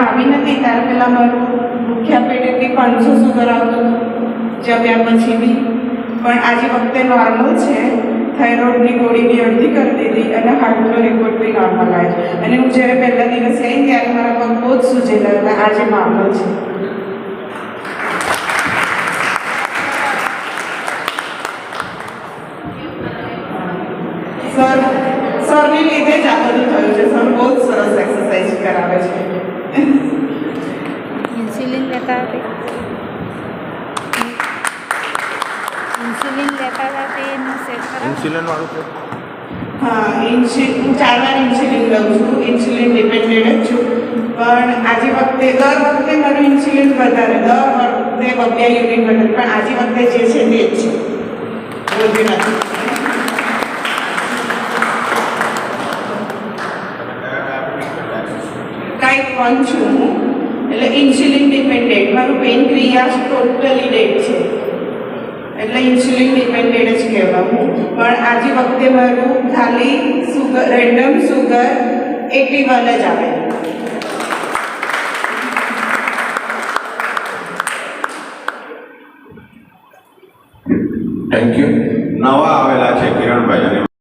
આવી નથી ત્યારે પહેલાં મારું ભૂખ્યા પેટેથી 500 સુગર આવતું હતું જમ્યા પછી બી, પણ આજે વખતે નોર્મલ છે. થાઇરોઇડની ગોળી બી અડધી કરી દીધી અને હાર્ટનો રિપોર્ટ બી નોર્મલ આવ્યો. અને હું જ્યારે પહેલા દિવસે આવી ત્યારે મારા પગ બહુ જ સૂજેલા હતા, આજે નોર્મલ છે. સરની લીધે જ આ બધું થયું છે. સર બહુ જ સરસ એક્સરસાઇઝ કરાવે છે. इंसुलिन लेता था ઇન્સ્યુલિન વાળું છે? હા, હું 4 વાર ઇન્સ્યુલિન લઉં છું. ઇન્સ્યુલિન ડિપેન્ડેડ જ છું. પણ આજે વખતે દર વખતે મારું ઇન્સ્યુલિન વધારે, દર વખતે 2 યુનિટ વધારે, પણ આજે વખતે જે છે તે જ છે, વધુ નથી. ટાઈપ 1 છું હું, એટલે ઇન્સ્યુલિન ડિપેન્ડેડ. મારું પેનક્રિયાસ ટોટલી ડેડ છે, એટલે ઇન્સ્યુલિન ડિપેન્ડેડ જ કહેવાય હું. પણ આજે વખતે મારું ખાલી સુગર, રેન્ડમ સુગર 81 જ આવે. Thank you. નવા આવેલા છે કિરણભાઈ.